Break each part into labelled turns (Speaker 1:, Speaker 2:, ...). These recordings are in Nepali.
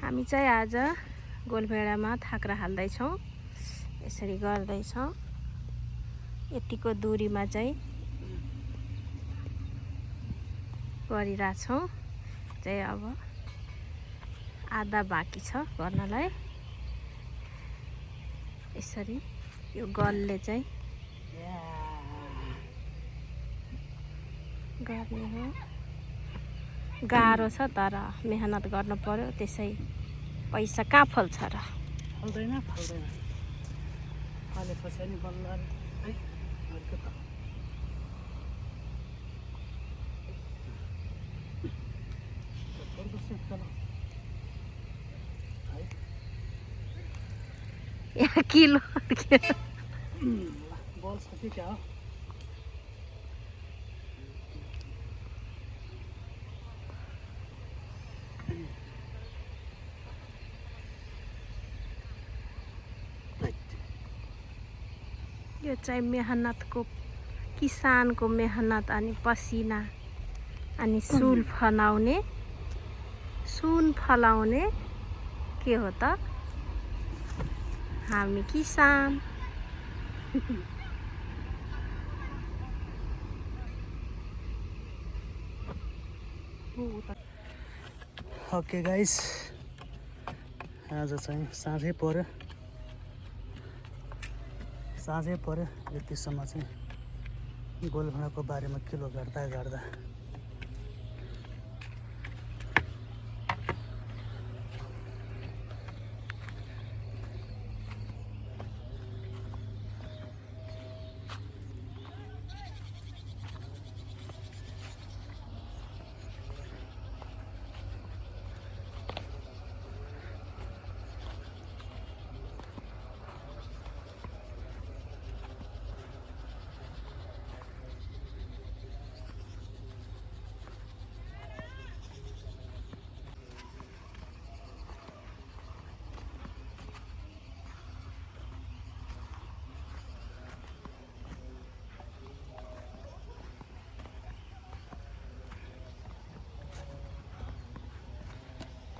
Speaker 1: हामी चाहिँ आज गोलभेडामा थाक्रा हाल्दैछौँ। यसरी गर्दैछौँ। यतिको दूरीमा चाहिँ गरिरहेछौँ। चाहिँ अब आधा बाँकी छ गर्नलाई। यसरी यो गलले चाहिँ गर्ने हो। गाह्रो छ तर मेहनत गर्नु पर्यो, त्यसै पैसा कहाँ फल्छ र।
Speaker 2: फल्दैन फलेपछि नि बल्ल है अर्को त
Speaker 1: यहाँ किलो
Speaker 2: बल छ कि क्या हो।
Speaker 1: यो चाहिँ मेहनतको, किसानको मेहनत अनि पसिना अनि सुन फलाउने के हो त हामी किसान।
Speaker 2: ओके गाइस, आज चाहिँ साँझै पर्यो। यतिसम्म चाहिँ गोलभेडाको बारेमा किलो गर्दा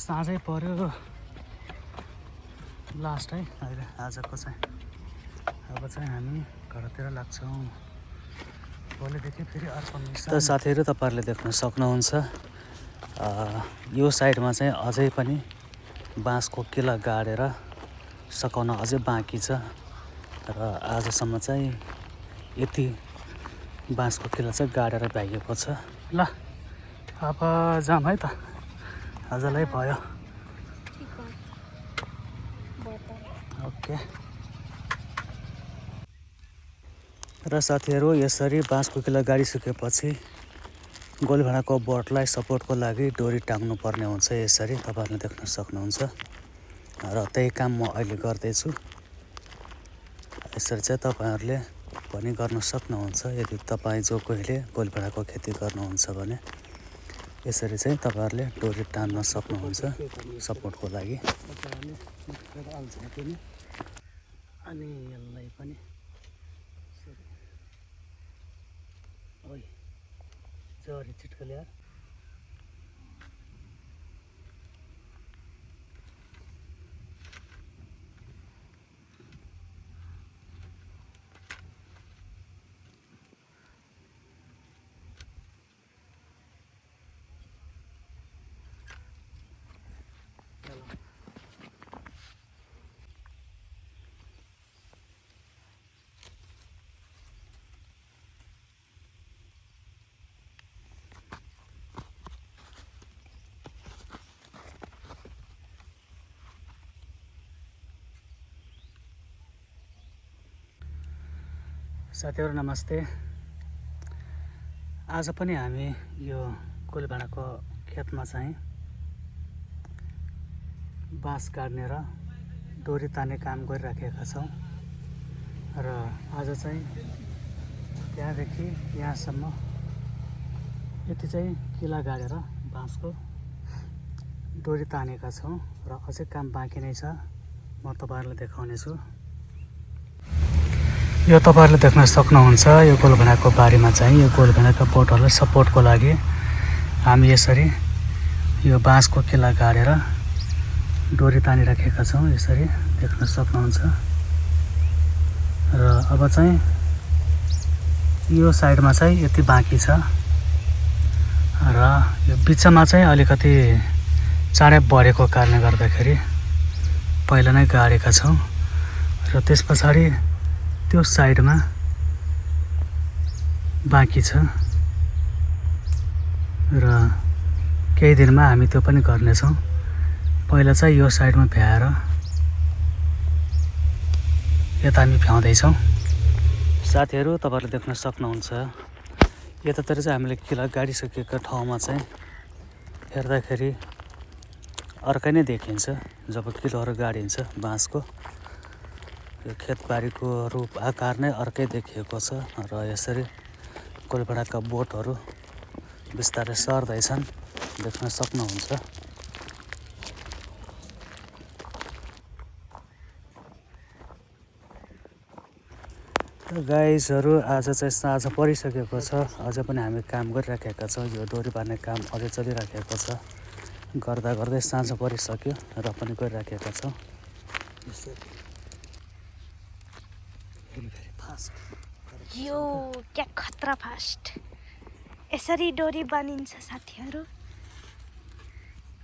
Speaker 2: साँझै पर्यो लास्ट है अहिले आजको चाहिँ। अब चाहिँ हामी घरतिर लाग्छौँ। भोलिदेखि फेरि अर्को मिसन। त साथीहरू, तपाईँहरूले देख्न सक्नुहुन्छ यो साइडमा चाहिँ अझै पनि बाँसको किला गाडेर सकाउन अझै बाँकी छ र आजसम्म चाहिँ यति बाँसको किला चाहिँ गाडेर भ्याइएको छ। ल अब जाम है त, आजलाई भयो। ओके। र साथीहरू, यसरी बाँसको किला गाडिसकेपछि गोलभेडाको बोटलाई सपोर्टको लागि डोरी टाङ्नु पर्ने हुन्छ। यसरी तपाईँहरूले देख्न सक्नुहुन्छ र त्यही काम म अहिले गर्दैछु। यसरी चाहिँ तपाईँहरूले पनि गर्न सक्नुहुन्छ यदि तपाईँ जो कोहीले गोलभेडाको खेती गर्नुहुन्छ भने। यसरी चाहिँ तपाईँहरूले डोरी टान्न सक्नुहुन्छ सपोर्टको लागि। अनि यसलाई पनि जरी चिट्कले यार। साथीहरू नमस्ते। आज पनि हामी यो गोलभेडाको खेतमा चाहिँ बाँस काट्ने र डोरी तान्ने काम गरिराखेका छौँ र आज चाहिँ त्यहाँदेखि यहाँसम्म यति चाहिँ किला गाडेर बाँसको डोरी तानेका छौँ र अझै काम बाँकी नै छ। म तपाईँहरूलाई देखाउने छु। यो तपाईहरुले देख्न सक्नुहुन्छ यो गोलभेडाको बारीमा चाहिँ यो गोलभेडाका बोटहरुलाई सपोर्टको लागि हामी यसरी यो बाँसको किला गाडेर डोरी तानिराखेका छौँ यसरी देख्न सक्नुहुन्छ। र अब चाहिँ यो साइडमा चाहिँ यति बाँकी छ र यो बिचमा चाहिँ अलिकति चाँडै बढेको कारणले गर्दाखेरि पहिला नै गाडेका छौँ र त्यस पछाडि त्यो साइडमा बाँकी छ र केही दिनमा हामी त्यो पनि गर्नेछौँ। पहिला चाहिँ यो साइडमा भ्याएर यता हामी भ्याउँदैछौँ। साथीहरू तपाईँहरूले देख्न सक्नुहुन्छ यतातिर चाहिँ हामीले किला गाडिसकेको ठाउँमा चाहिँ हेर्दाखेरि अर्कै नै देखिन्छ जब किलोहरू गाडिन्छ। बाँसको यो खेतबारीको रूप आकार नै अर्कै देखिएको छ र यसरी कोलभाडाका बोटहरू बिस्तारै सर्दैछन् देख्न सक्नुहुन्छ। गाइजहरू आज चाहिँ साँझ परिसकेको छ, अझ पनि हामी काम गरिराखेका छौँ। यो डोरी बाँध्ने काम अझै चलिराखेको छ। गर्दा गर्दै साँझ परिसक्यो र पनि गरिराखेका छौँ।
Speaker 1: यो क्या खतरा फास्ट यसरी डोरी बानिन्छ साथीहरू।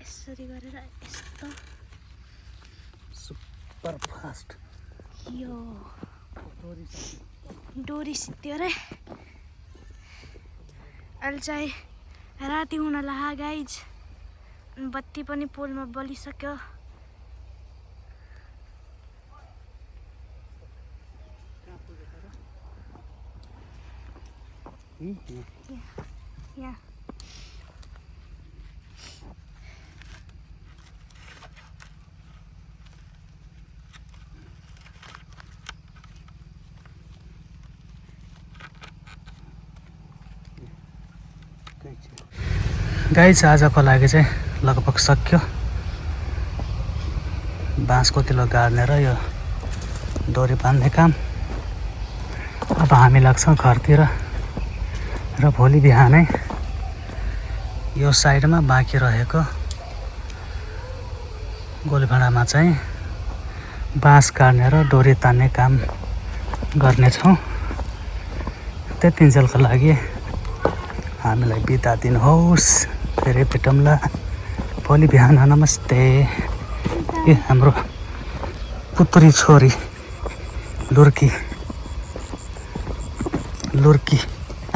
Speaker 1: यसरी गरेर यस्तो
Speaker 2: सुपर फास्ट
Speaker 1: यो डोरी सित्यो रे। अहिले चाहिँ राति हुन लाग्यो गाइज, बत्ती पनि पोलमा बलिसक्यो। यहाँ
Speaker 2: गाइज आजको लागि चाहिँ लगभग सक्यो। बाँसको किलो गाड्ने र यो डोरी बाँध्ने काम। अब हामी लाग्छौँ घरतिर र भोलि बिहानै यो साइडमा बाँकी रहेको गोलभाँडामा चाहिँ बाँस काट्ने र डोरी तान्ने काम गर्नेछौँ। त्यतिन्जेलको लागि हामीलाई बिदा दिनुहोस्। फेरि भेटौँला भोलि बिहान। नमस्ते। ए हाम्रो पुत्री छोरी लुर्की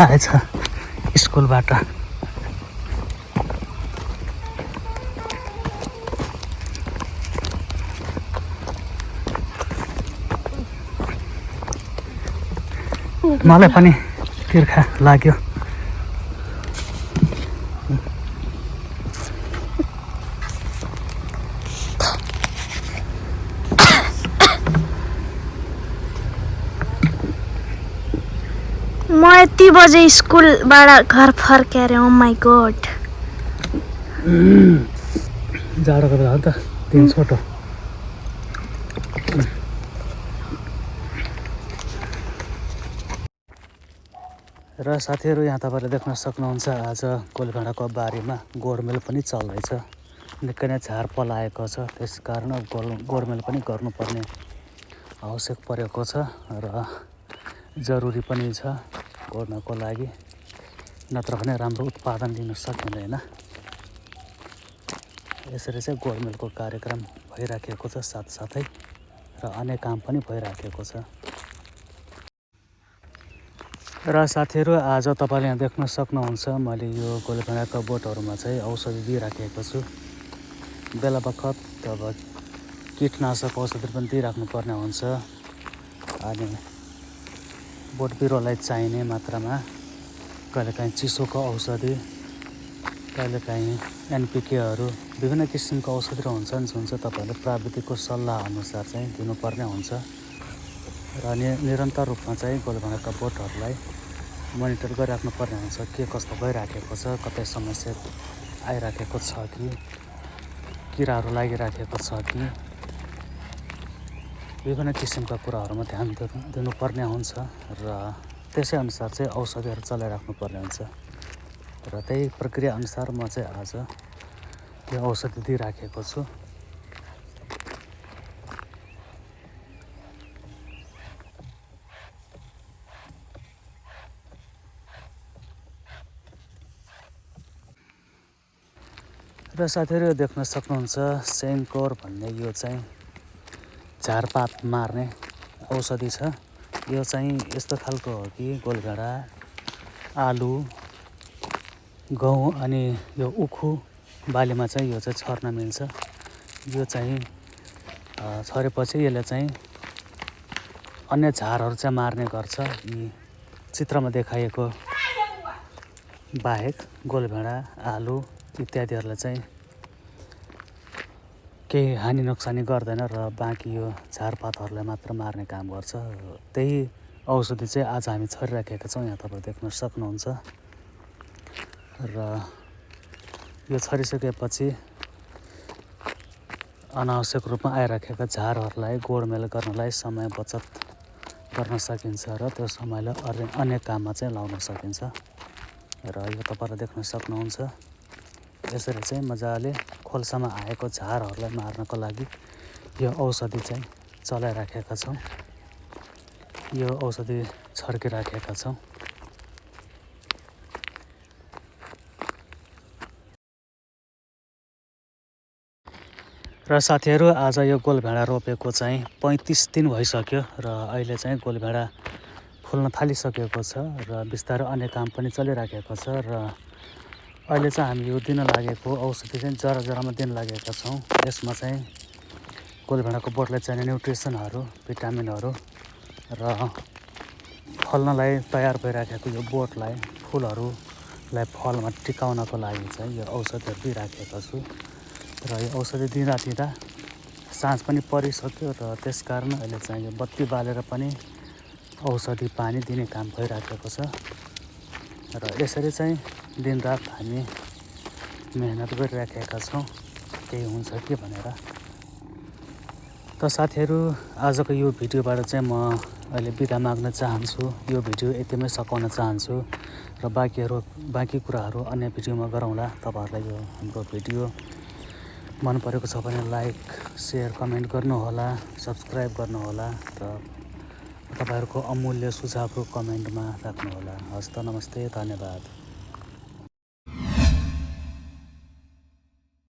Speaker 2: आएछ स्कुलबाट। मलाई पनि तिर्खा लाग्यो।
Speaker 1: म यति बजे स्कुलबाट घर फर्केँ अरे। ओ माई गॉड।
Speaker 2: जाडोको बेला हो नि त, दिन छोटो। र साथीहरू यहाँ तपाईँले देख्न सक्नुहुन्छ आज गोलभाँडाको बारीमा गोडमेल पनि चल्दैछ। निकै नै झार पलाएको छ, त्यस कारण गोडमेल पनि गर्नुपर्ने आवश्यक परेको छ र जरुरी पनि छ गोड्नको लागि, नत्र भने राम्रो उत्पादन दिन सकिँदैन। यसरी चाहिँ गोडमेलको कार्यक्रम भइराखेको छ साथसाथै र अन्य काम पनि भइराखेको छ। र साथीहरू आज तपाईँले यहाँ देख्न सक्नुहुन्छ मैले यो गोलभाँडाका बोटहरूमा चाहिँ औषधि दिइराखेको छु। बेला बखत अब कीटनाशक औषधि पनि दिइराख्नु पर्ने हुन्छ। अनि बोट बिरुवालाई चाहिने मात्रामा कहिलेकाहीँ चिसोको औषधि, कहिलेकाहीँ एनपिकेहरू, विभिन्न किसिमको औषधिहरू हुन्छन् जुन चाहिँ तपाईँहरूले प्राविधिकको सल्लाह अनुसार चाहिँ दिनुपर्ने हुन्छ। र निरन्तर रूपमा चाहिँ गोलभाँडाका बोटहरूलाई मोनिटर गरिराख्नु पर्ने हुन्छ। के कस्तो भइराखेको छ, कतै समस्या आइराखेको छ कि, किराहरू लागिराखेको छ कि, विभिन्न किसिमका कुराहरूमा ध्यान दिनुपर्ने हुन्छ र त्यसै अनुसार चाहिँ औषधिहरू चलाइराख्नु पर्ने हुन्छ। र त्यही प्रक्रिया अनुसार म चाहिँ आज यो औषधि दिइराखेको छु। र साथीहरू यो देख्न सक्नुहुन्छ सेङ्कोर भन्ने यो चाहिँ झारपात मार्ने औषधि छ। यो चाहिँ यस्तो खालको हो कि गोलभेडा, आलु, गहुँ अनि यो उखु बालीमा चाहिँ यो चाहिँ छर्न मिल्छ। यो चाहिँ छरेपछि यसले चाहिँ अन्य झारहरू चाहिँ मार्ने गर्छ। यी चित्रमा देखाइएको बाहेक गोलभेडा, आलु इत्यादिहरूलाई चाहिँ केही हानि नोक्सानी गर्दैन र बाँकी यो झारपातहरूलाई मात्र मार्ने काम गर्छ। त्यही औषधि चाहिँ आज हामी छरिराखेका छौँ, यहाँ तपाईँ देख्न सक्नुहुन्छ। र यो छरिसकेपछि अनावश्यक रूपमा आइराखेका झारहरूलाई गोडमेल गर्नलाई समय बचत गर्न सकिन्छ र त्यो समयलाई अन्य काममा चाहिँ लाउन सकिन्छ। र यो तपाईँले देख्न सक्नुहुन्छ, यसरी चाहिँ मजाले खोल्सामा आएको झारहरूलाई मार्नको लागि यो औषधि चाहिँ चलाइराखेका छौँ। यो औषधि छर्किराखेका छौँ। र साथीहरू आज यो गोलभेडा रोपेको चाहिँ 35 दिन भइसक्यो र अहिले चाहिँ गोलभेडा फुल्न थालिसकेको छ र बिस्तारै अन्य काम पनि चलिराखेको छ। र अहिले चाहिँ हामी यो दिन लागेको औषधि चाहिँ जरामा दिन लागेका छौँ। यसमा चाहिँ गोलभेडाको बोटलाई चाहिने न्युट्रिसनहरू, भिटामिनहरू र फल्नलाई तयार भइराखेको यो बोटलाई, फुलहरूलाई फलमा टिकाउनको लागि चाहिँ यो औषधिहरू दिइराखेको छु। र यो औषधि दिँदा साँझ पनि परिसक्यो र त्यसकारण अहिले चाहिँ यो बत्ती बालेर पनि औषधि पानी दिने काम भइराखेको छ। र यसरी चाहिँ दिनरात हामी मेहनत गरिराखेका छौँ केही हुन्छ कि भनेर। त साथीहरू, आजको यो भिडियोबाट चाहिँ म अहिले बिदा माग्न चाहन्छु। यो भिडियो यतिमै सकाउन चाहन्छु र बाँकी कुराहरू अन्य भिडियोमा गरौँला। तपाईँहरूलाई यो हाम्रो भिडियो मन परेको छ भने लाइक, सेयर, कमेन्ट गर्नुहोला, सब्सक्राइब गर्नुहोला र तपाईँहरूको अमूल्य सुझावहरू कमेन्टमा राख्नुहोला। हस्त, नमस्ते, धन्यवाद।